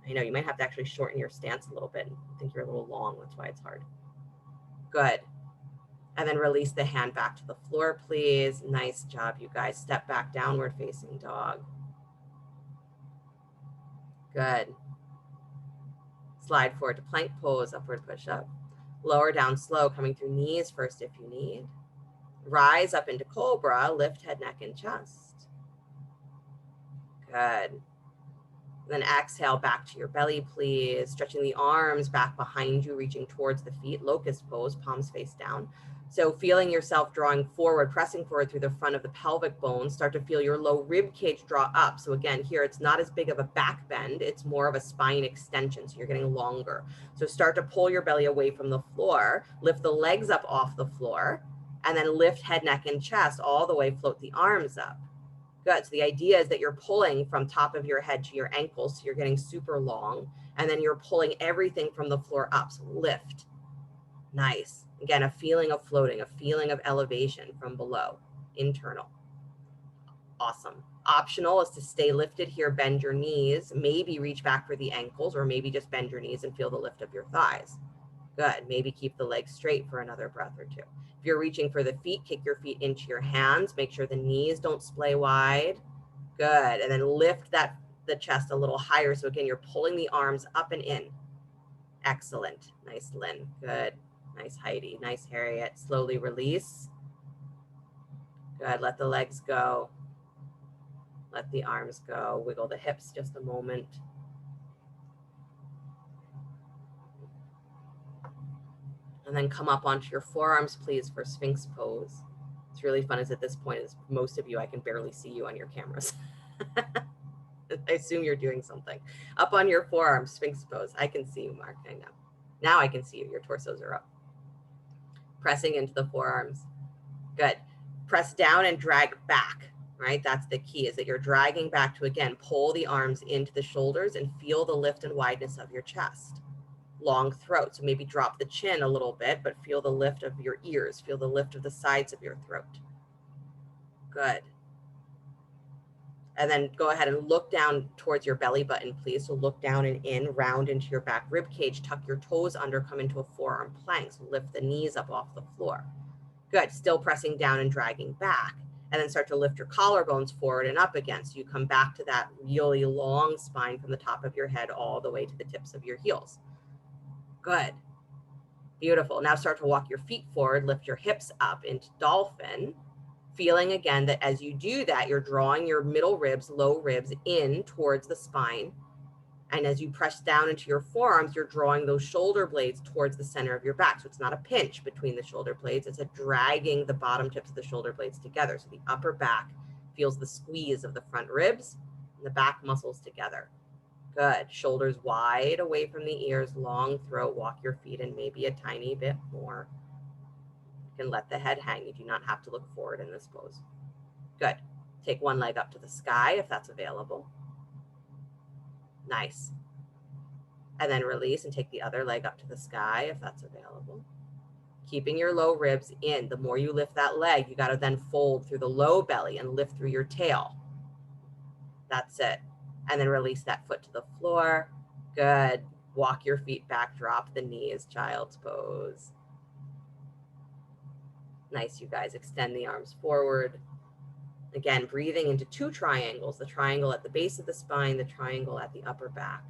I know you might have to actually shorten your stance a little bit. I think you're a little long. That's why it's hard. Good. And then release the hand back to the floor, please. Nice job, you guys. Step back, downward facing dog. Good. Slide forward to plank pose, upward push up. Lower down slow, coming through knees first if you need. Rise up into cobra, lift head, neck, and chest. Good. Then exhale back to your belly, please. Stretching the arms back behind you, reaching towards the feet. Locust pose, palms face down. So feeling yourself drawing forward, pressing forward through the front of the pelvic bone. Start to feel your low rib cage draw up. So again, here it's not as big of a back bend. It's more of a spine extension. So you're getting longer. So start to pull your belly away from the floor. Lift the legs up off the floor. And then lift head, neck, and chest all the way. Float the arms up. Good. So the idea is that you're pulling from top of your head to your ankles. So you're getting super long. And then you're pulling everything from the floor up. So lift. Nice. Again, a feeling of floating, a feeling of elevation from below, internal. Awesome. Optional is to stay lifted here, bend your knees, maybe reach back for the ankles, or maybe just bend your knees and feel the lift of your thighs. Good. Maybe keep the legs straight for another breath or two. If you're reaching for the feet, kick your feet into your hands. Make sure the knees don't splay wide. Good. And then lift the chest a little higher. So again, you're pulling the arms up and in. Excellent. Nice, Lynn. Good. Nice, Heidi. Nice, Harriet. Slowly release. Good. Let the legs go. Let the arms go. Wiggle the hips just a moment. And then come up onto your forearms, please, for Sphinx pose. It's really fun is at this point, as most of you, I can barely see you on your cameras. I assume you're doing something. Up on your forearms, Sphinx pose. I can see you, Mark. I know. Now I can see you. Your torsos are up. Pressing into the forearms. Good. Press down and drag back, right? That's the key, is that you're dragging back to, again, pull the arms into the shoulders and feel the lift and wideness of your chest. Long throat. So maybe drop the chin a little bit, but feel the lift of your ears. Feel the lift of the sides of your throat. Good. And then go ahead and look down towards your belly button, please. So look down and in, round into your back rib cage, tuck your toes under, come into a forearm plank. So lift the knees up off the floor. Good, still pressing down and dragging back. And then start to lift your collarbones forward and up again. So you come back to that really long spine from the top of your head all the way to the tips of your heels. Good. Beautiful. Now start to walk your feet forward, lift your hips up into dolphin, feeling again that as you do that, you're drawing your middle ribs, low ribs in towards the spine. And as you press down into your forearms, you're drawing those shoulder blades towards the center of your back. So it's not a pinch between the shoulder blades, it's a dragging the bottom tips of the shoulder blades together. So the upper back feels the squeeze of the front ribs and the back muscles together. Good. Shoulders wide away from the ears, long throat, walk your feet in maybe a tiny bit more. You can let the head hang. You do not have to look forward in this pose. Good. Take one leg up to the sky if that's available. Nice. And then release and take the other leg up to the sky if that's available. Keeping your low ribs in. The more you lift that leg, you got to then fold through the low belly and lift through your tail. That's it. And then release that foot to the floor. Good. Walk your feet back, drop the knees, child's pose. Nice, you guys. Extend the arms forward. Again, breathing into two triangles, the triangle at the base of the spine, the triangle at the upper back.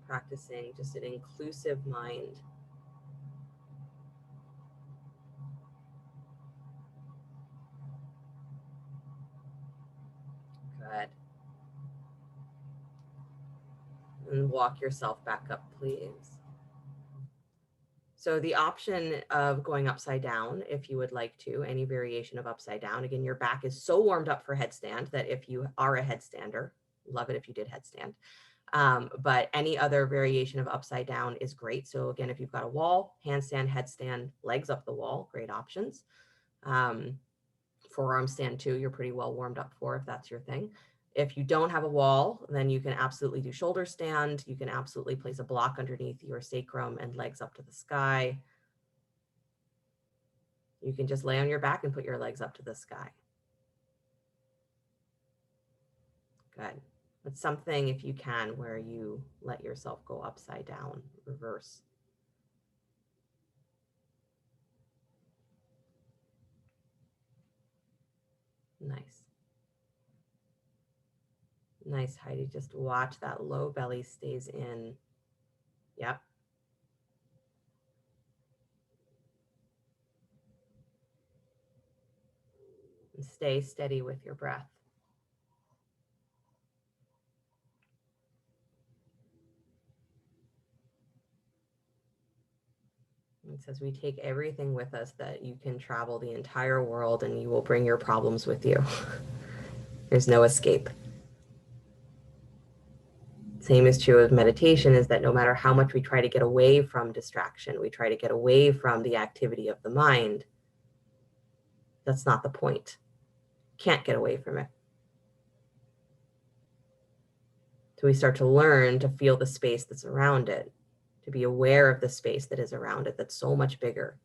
Practicing just an inclusive mind. Good. And walk yourself back up, please. So the option of going upside down, if you would like to, any variation of upside down. Again, your back is so warmed up for headstand that if you are a headstander, love it if you did headstand. But any other variation of upside down is great. So again, if you've got a wall, handstand, headstand, legs up the wall, great options. Forearm stand too, you're pretty well warmed up for if that's your thing. If you don't have a wall, then you can absolutely do shoulder stand. You can absolutely place a block underneath your sacrum and legs up to the sky. You can just lay on your back and put your legs up to the sky. Good. It's something, if you can, where you let yourself go upside down, reverse. Nice. Nice, Heidi. Just watch that low belly stays in. Yep. And stay steady with your breath. It says we take everything with us, that you can travel the entire world and you will bring your problems with you. There's no escape. Same is true of meditation, is that no matter how much we try to get away from distraction, we try to get away from the activity of the mind, that's not the point. Can't get away from it. So we start to learn to feel the space that's around it, to be aware of the space that is around it that's so much bigger.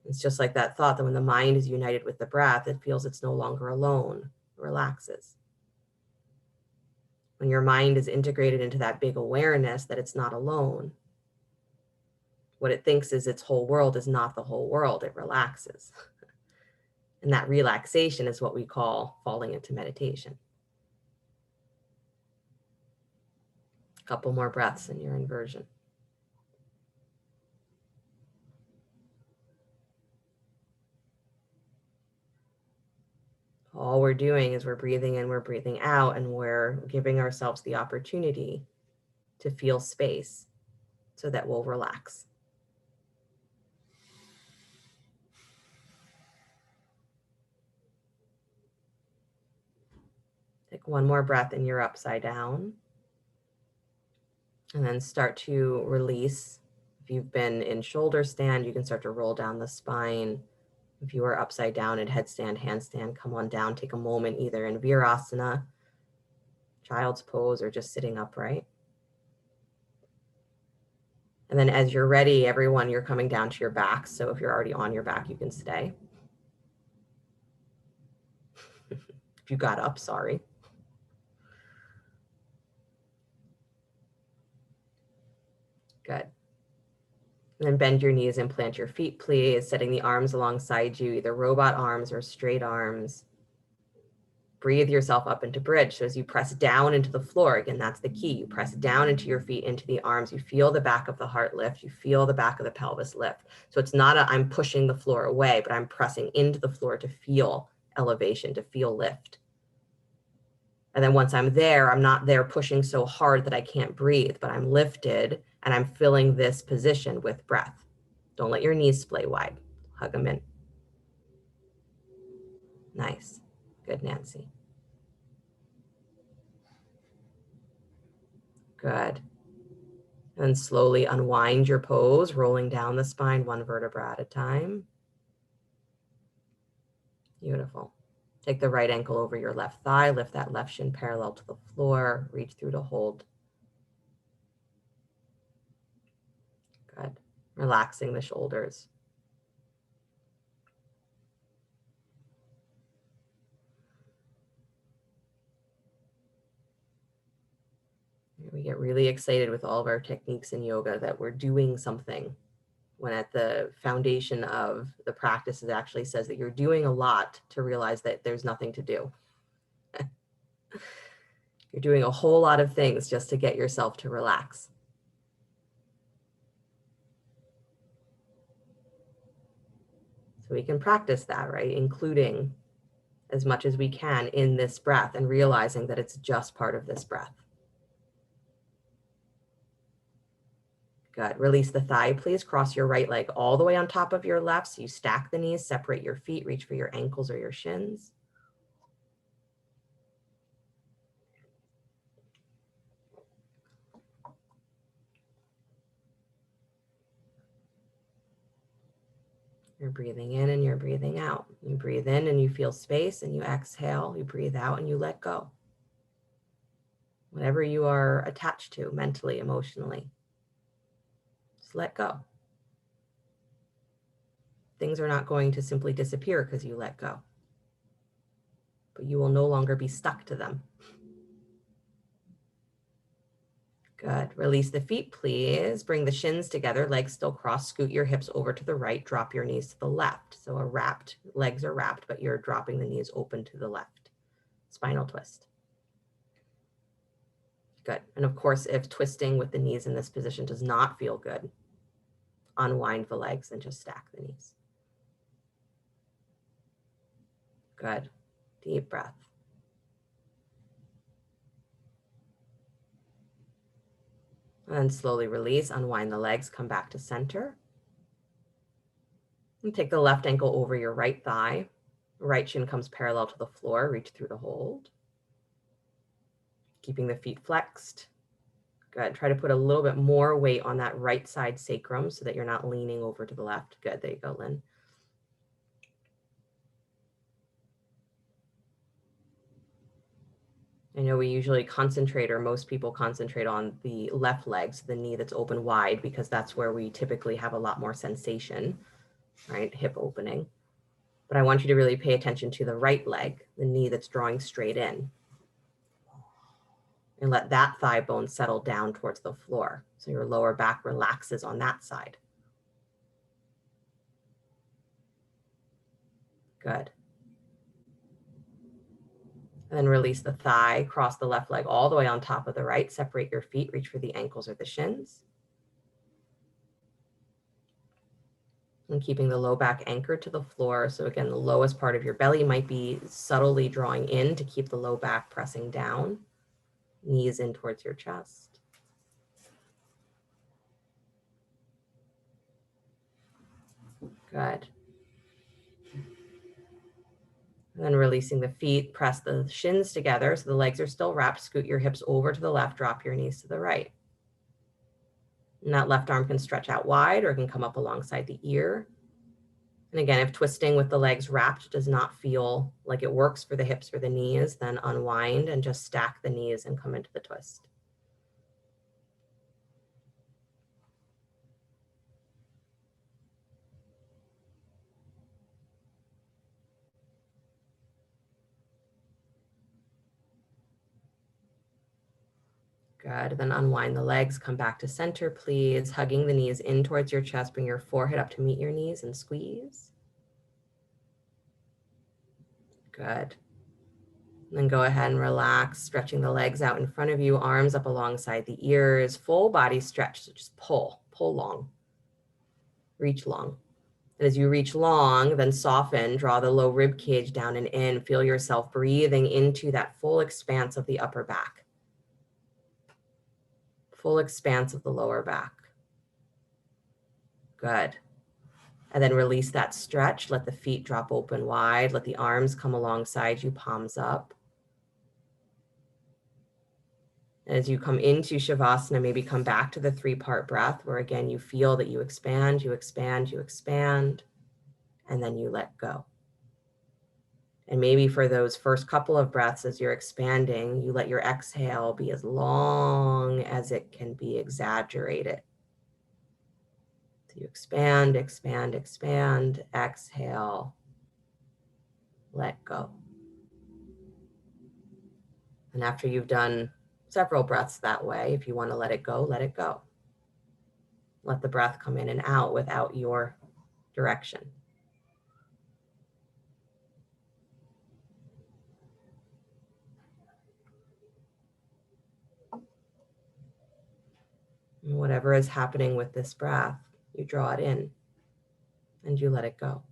It's just like that thought that when the mind is united with the breath, it feels it's no longer alone, it relaxes. When your mind is integrated into that big awareness that it's not alone, what it thinks is its whole world is not the whole world, it relaxes. And that relaxation is what we call falling into meditation. A couple more breaths in your inversion. All we're doing is we're breathing in, we're breathing out, and we're giving ourselves the opportunity to feel space so that we'll relax. Take one more breath in your upside down. And then start to release. If you've been in shoulder stand, you can start to roll down the spine. If you are upside down in headstand, handstand, come on down. Take a moment either in Virasana, child's pose, or just sitting upright. And then as you're ready, everyone, you're coming down to your back. So if you're already on your back, you can stay. If you got up, sorry. Good. And then bend your knees and plant your feet, please, setting the arms alongside you, either robot arms or straight arms. Breathe yourself up into bridge. So as you press down into the floor, again, that's the key. You press down into your feet, into the arms. You feel the back of the heart lift. You feel the back of the pelvis lift. So it's not a I'm pushing the floor away, but I'm pressing into the floor to feel elevation, to feel lift. And then once I'm there, I'm not there pushing so hard that I can't breathe, but I'm lifted and I'm filling this position with breath. Don't let your knees splay wide. Hug them in. Nice. Good, Nancy. Good. And then slowly unwind your pose, rolling down the spine one vertebra at a time. Beautiful. Take the right ankle over your left thigh, lift that left shin parallel to the floor, reach through to hold. Good. Relaxing the shoulders. We get really excited with all of our techniques in yoga that we're doing something, when at the foundation of the practice it actually says that you're doing a lot to realize that there's nothing to do. You're doing a whole lot of things just to get yourself to relax. So we can practice that, right? Including as much as we can in this breath and realizing that it's just part of this breath. Good. Release the thigh, please. Cross your right leg all the way on top of your left. So you stack the knees, separate your feet, reach for your ankles or your shins. You're breathing in and you're breathing out. You breathe in and you feel space and you exhale. You breathe out and you let go. Whatever you are attached to mentally, emotionally, just let go. Things are not going to simply disappear because you let go, but you will no longer be stuck to them. Good. Release the feet, please. Bring the shins together, legs still crossed. Scoot your hips over to the right. Drop your knees to the left. So legs are wrapped, but you're dropping the knees open to the left. Spinal twist. Good. And of course, if twisting with the knees in this position does not feel good, unwind the legs and just stack the knees. Good. Deep breath. And slowly release, unwind the legs, come back to center. And take the left ankle over your right thigh. Right shin comes parallel to the floor, reach through to hold. Keeping the feet flexed. Good. Try to put a little bit more weight on that right side sacrum so that you're not leaning over to the left. Good. There you go, Lynn. I know we usually concentrate, or most people concentrate on the left leg, so the knee that's open wide, because that's where we typically have a lot more sensation, right? Hip opening. But I want you to really pay attention to the right leg, the knee that's drawing straight in. And let that thigh bone settle down towards the floor. So your lower back relaxes on that side. Good. And then release the thigh, cross the left leg all the way on top of the right, separate your feet, reach for the ankles or the shins. And keeping the low back anchored to the floor. So again, the lowest part of your belly might be subtly drawing in to keep the low back pressing down. Knees in towards your chest. Good. And then releasing the feet, press the shins together so the legs are still wrapped. Scoot your hips over to the left, drop your knees to the right. And that left arm can stretch out wide or can come up alongside the ear. And again, if twisting with the legs wrapped does not feel like it works for the hips or the knees, then unwind and just stack the knees and come into the twist. Good. Then unwind the legs, come back to center, please. Hugging the knees in towards your chest, bring your forehead up to meet your knees and squeeze. Good. And then go ahead and relax, stretching the legs out in front of you, arms up alongside the ears, full body stretch. So just pull long, reach long. And as you reach long, then soften, draw the low rib cage down and in. Feel yourself breathing into that full expanse of the upper back. Full expanse of the lower back. Good. And then release that stretch. Let the feet drop open wide. Let the arms come alongside you, palms up. As you come into Shavasana, maybe come back to the 3-part breath where again, you feel that you expand, you expand, you expand, and then you let go. And maybe for those first couple of breaths as you're expanding, you let your exhale be as long as it can be exaggerated. So you expand, expand, expand, exhale, let go. And after you've done several breaths that way, if you want to let it go, let it go. Let the breath come in and out without your direction. And whatever is happening with this breath, you draw it in and you let it go.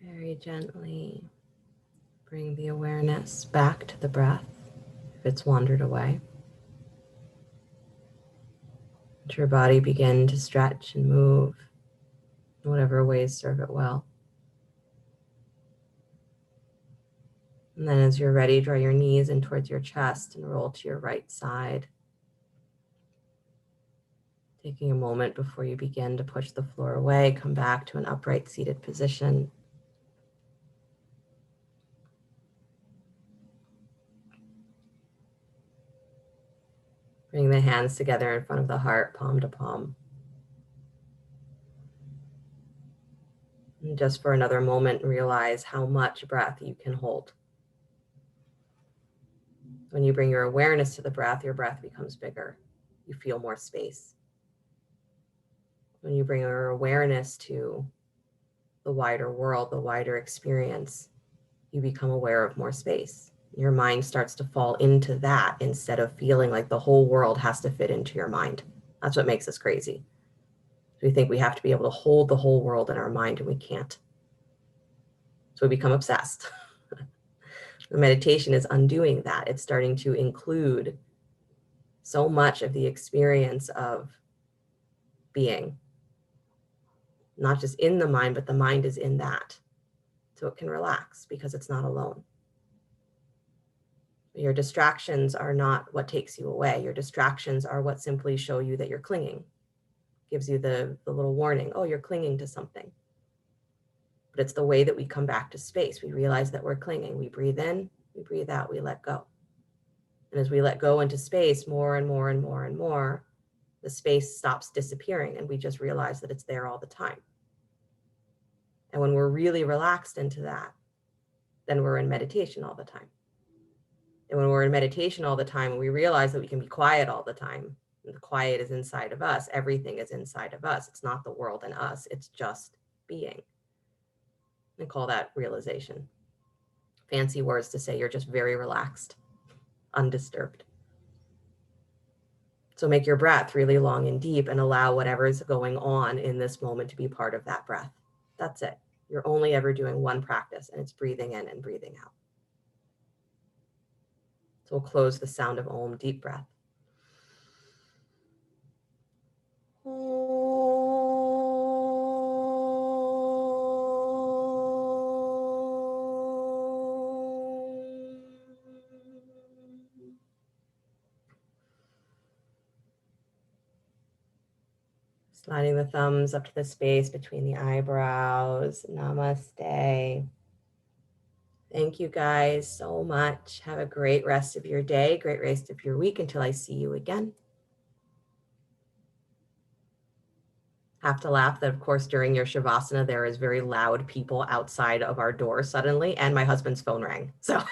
Very gently bring the awareness back to the breath if it's wandered away. Let your body begin to stretch and move in whatever ways serve it well. And then as you're ready, draw your knees in towards your chest and roll to your right side. Taking a moment before you begin to push the floor away, come back to an upright seated position. Bring the hands together in front of the heart, palm to palm. And just for another moment, realize how much breath you can hold. When you bring your awareness to the breath, your breath becomes bigger. You feel more space. When you bring your awareness to the wider world, the wider experience, you become aware of more space. Your mind starts to fall into that instead of feeling like the whole world has to fit into your mind. That's what makes us crazy. We think we have to be able to hold the whole world in our mind, and we can't. So we become obsessed. The meditation is undoing that. It's starting to include so much of the experience of being, not just in the mind, but the mind is in that. So it can relax because it's not alone. Your distractions are not what takes you away. Your distractions are what simply show you that you're clinging. Gives you the little warning, oh, you're clinging to something. But it's the way that we come back to space. We realize that we're clinging. We breathe in, we breathe out, we let go. And as we let go into space more and more and more and more, the space stops disappearing and we just realize that it's there all the time. And when we're really relaxed into that, then we're in meditation all the time. And when we're in meditation all the time, we realize that we can be quiet all the time. And the quiet is inside of us. Everything is inside of us. It's not the world and us. It's just being. And call that realization. Fancy words to say you're just very relaxed, undisturbed. So make your breath really long and deep and allow whatever is going on in this moment to be part of that breath. That's it. You're only ever doing one practice, and it's breathing in and breathing out. So we'll close the sound of Om, deep breath. Sliding the thumbs up to the space between the eyebrows. Namaste. Thank you guys so much. Have a great rest of your day, great rest of your week until I see you again. Have to laugh that, of course, during your Shavasana, there is very loud people outside of our door suddenly, and my husband's phone rang. So